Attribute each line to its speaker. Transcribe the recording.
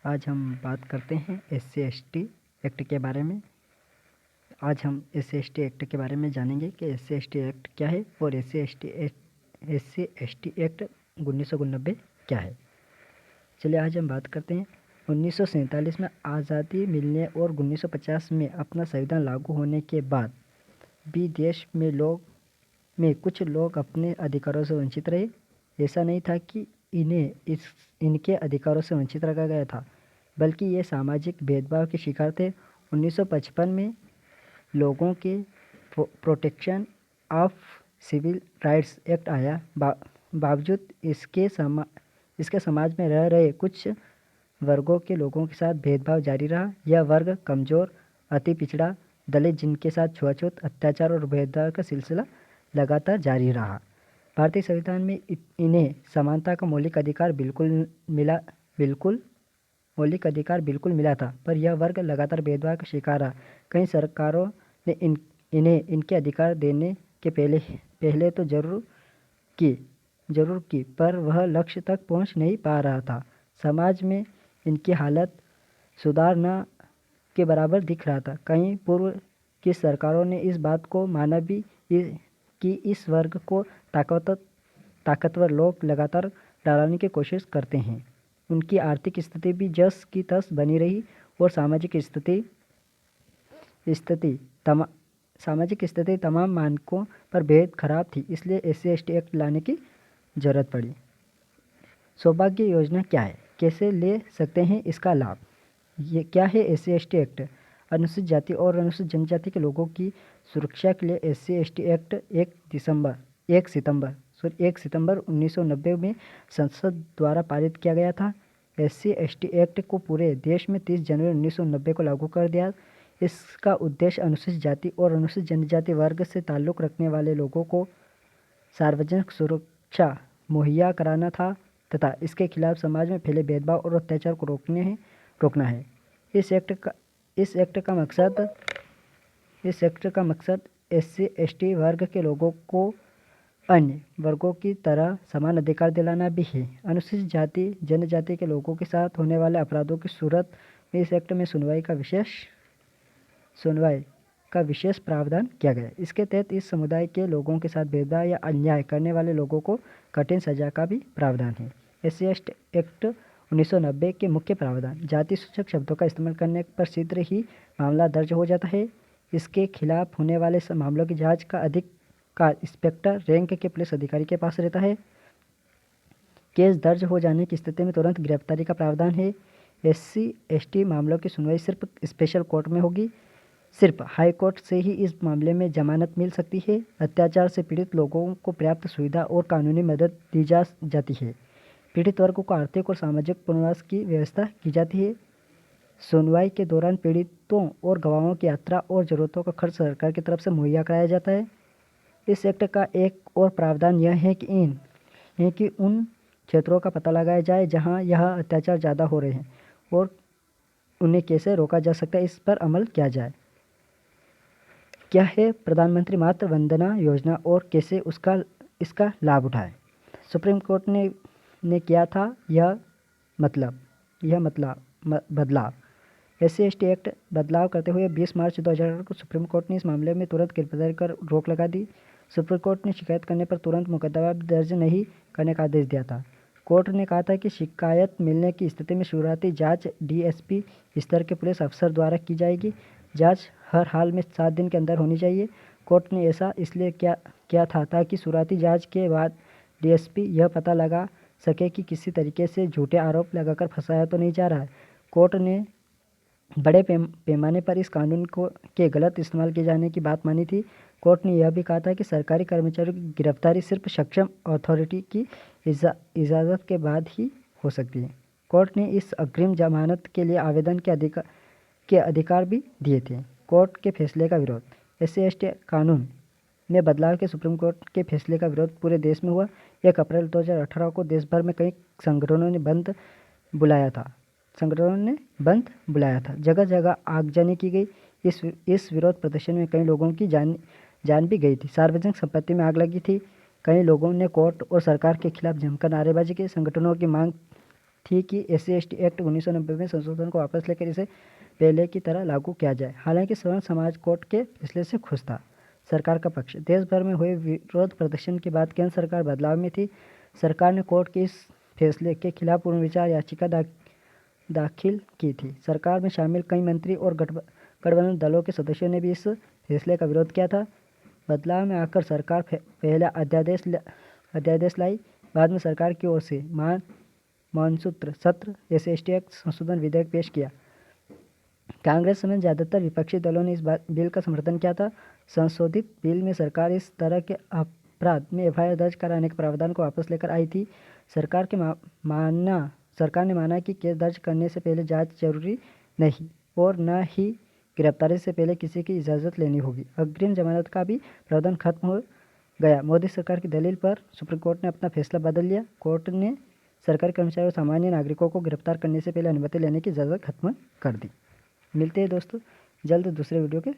Speaker 1: आज हम बात करते हैं SC/ST एक्ट के बारे में। आज हम SC/ST एक्ट के बारे में जानेंगे कि SC/ST एक्ट क्या है और SC/ST एक्ट 1989 क्या है। चलिए आज हम बात करते हैं। 1947 में आज़ादी मिलने और 1950 में अपना संविधान लागू होने के बाद भी देश में कुछ लोग अपने अधिकारों से वंचित रहे। ऐसा नहीं था कि इनके अधिकारों से वंचित रखा गया था, बल्कि ये सामाजिक भेदभाव के शिकार थे। 1955 में लोगों के protection of civil rights act आया। बावजूद इसके समाज में रह रहे कुछ वर्गों के लोगों के साथ भेदभाव जारी रहा। यह वर्ग कमज़ोर, अति पिछड़ा, दलित, जिनके साथ छुआछूत, अत्याचार और भेदभाव का सिलसिला लगातार जारी रहा। भारतीय संविधान में इन्हें समानता का मौलिक अधिकार बिल्कुल मिला था, पर यह वर्ग लगातार भेदभाव का शिकार रहा। कई सरकारों ने इन्हें इनके अधिकार देने के पहले तो जरूर की, पर वह लक्ष्य तक पहुंच नहीं पा रहा था। समाज में इनकी हालत सुधार न के बराबर दिख रहा था। कई पूर्व की सरकारों ने इस बात को माना भी कि इस वर्ग को ताकतवर लोग लगातार डालने की कोशिश करते हैं। उनकी आर्थिक स्थिति भी जस की तस बनी रही और सामाजिक स्थिति तमाम मानकों पर बेहद खराब थी। इसलिए SC/ST एक्ट लाने की जरूरत पड़ी। सौभाग्य योजना क्या है, कैसे ले सकते हैं इसका लाभ? ये क्या है SC/ST एक्ट? अनुसूचित जाति और अनुसूचित जनजाति के लोगों की सुरक्षा के लिए SC/ST एक्ट 1 सितंबर 1990 में संसद द्वारा पारित किया गया था। SC/ST एक्ट को पूरे देश में 30 जनवरी 1990 को लागू कर दिया। इसका उद्देश्य अनुसूचित जाति और अनुसूचित जनजाति वर्ग से ताल्लुक़ रखने वाले लोगों को सार्वजनिक सुरक्षा मुहैया कराना था तथा इसके खिलाफ समाज में फैले भेदभाव और अत्याचार को रोकना है। इस एक्ट का मकसद SC/ST वर्ग के लोगों को अन्य वर्गों की तरह समान अधिकार दिलाना भी है। अनुसूचित जाति जनजाति के लोगों के साथ होने वाले अपराधों की सूरत में इस एक्ट में सुनवाई का विशेष प्रावधान किया गया। इसके तहत इस समुदाय के लोगों के साथ भेदभाव या अन्याय करने वाले लोगों को कठिन सजा का भी प्रावधान है। SC/ST एक्ट 1990 के मुख्य प्रावधान: जाति सूचक शब्दों का इस्तेमाल करने पर शीघ्र ही मामला दर्ज हो जाता है। इसके खिलाफ होने वाले मामलों की जांच का अधिकार इंस्पेक्टर रैंक के पुलिस अधिकारी के पास रहता है। केस दर्ज हो जाने की स्थिति में तुरंत गिरफ्तारी का प्रावधान है। SC/ST मामलों की सुनवाई सिर्फ स्पेशल कोर्ट में होगी। सिर्फ हाई कोर्ट से ही इस मामले में जमानत मिल सकती है। अत्याचार से पीड़ित लोगों को पर्याप्त सुविधा और कानूनी मदद दी जाती है। पीड़ित वर्ग को आर्थिक और सामाजिक पुनर्वास की व्यवस्था की जाती है। सुनवाई के दौरान पीड़ितों और गवाहों की यात्रा और जरूरतों का खर्च सरकार की तरफ से मुहैया कराया जाता है। इस एक्ट का एक और प्रावधान यह है कि उन क्षेत्रों का पता लगाया जाए जहां यह अत्याचार ज़्यादा हो रहे हैं और उन्हें कैसे रोका जा सकता है, इस पर अमल किया जाए। क्या है प्रधानमंत्री मातृ वंदना योजना और कैसे इसका लाभ उठाएं? सुप्रीम कोर्ट ने किया था यह बदलाव। SC/ST एक्ट बदलाव करते हुए 20 मार्च 2018 को सुप्रीम कोर्ट ने इस मामले में तुरंत गिरफ्तारी कर रोक लगा दी। सुप्रीम कोर्ट ने शिकायत करने पर तुरंत मुकदमा दर्ज नहीं करने का आदेश दिया था। कोर्ट ने कहा था कि शिकायत मिलने की स्थिति में शुरुआती जांच DSP स्तर के पुलिस अफसर द्वारा की जाएगी। जांच हर हाल में 7 दिन के अंदर होनी चाहिए। कोर्ट ने ऐसा इसलिए किया था ताकि शुरुआती जांच के बाद DSP यह पता लगा सके कि किसी तरीके से झूठे आरोप लगाकर फंसाया तो नहीं जा रहा है। कोर्ट ने बड़े पैमाने पर इस कानून के गलत इस्तेमाल किए जाने की बात मानी थी। कोर्ट ने यह भी कहा था कि सरकारी कर्मचारियों की गिरफ्तारी सिर्फ सक्षम अथॉरिटी की इजाज़त के बाद ही हो सकती है। कोर्ट ने इस अग्रिम जमानत के लिए आवेदन के अधिकार भी दिए थे। कोर्ट के फैसले का विरोध: SC/ST कानून में बदलाव के सुप्रीम कोर्ट के फैसले का विरोध पूरे देश में हुआ। 1 अप्रैल 2018 को देश भर में कई संगठनों ने बंद बुलाया था। जगह जगह आगजनी की गई। इस विरोध प्रदर्शन में कई लोगों की जान भी गई थी। सार्वजनिक संपत्ति में आग लगी थी। कई लोगों ने कोर्ट और सरकार के खिलाफ जमकर नारेबाजी की। संगठनों की मांग थी कि SC/ST एक्ट 1990 में संशोधन को वापस लेकर इसे पहले की तरह लागू किया जाए। हालांकि सवर्ण समाज कोर्ट के फैसले से खुश था। सरकार का पक्ष। देश भर में हुए विरोध प्रदर्शन के बाद केंद्र सरकार बदलाव में थी। सरकार ने कोर्ट के इस फैसले के खिलाफ पुनर्विचार याचिका दाखिल की थी। सरकार में शामिल कई मंत्री और गठबंधन दलों के सदस्यों ने भी इस फैसले का विरोध किया था। बदलाव में आकर सरकार पहला अध्यादेश लाई। बाद में सरकार की ओर से मानसूत्र सत्र SC/ST एक्ट संशोधन विधेयक पेश किया। कांग्रेस समेत ज़्यादातर विपक्षी दलों ने इस बिल का समर्थन किया था। संशोधित बिल में सरकार इस तरह के अपराध में FIR दर्ज कराने के प्रावधान को वापस लेकर आई थी। सरकार ने माना कि केस दर्ज करने से पहले जांच जरूरी नहीं और न ही गिरफ्तारी से पहले किसी की इजाज़त लेनी होगी। अग्रिम जमानत का भी प्रावधान खत्म हो गया। मोदी सरकार की दलील पर सुप्रीम कोर्ट ने अपना फैसला बदल लिया। कोर्ट ने सरकारी कर्मचारियों और सामान्य नागरिकों को गिरफ्तार करने से पहले अनुमति लेने की इजाज़त खत्म कर दी। मिलते हैं दोस्तों जल्द दूसरे वीडियो के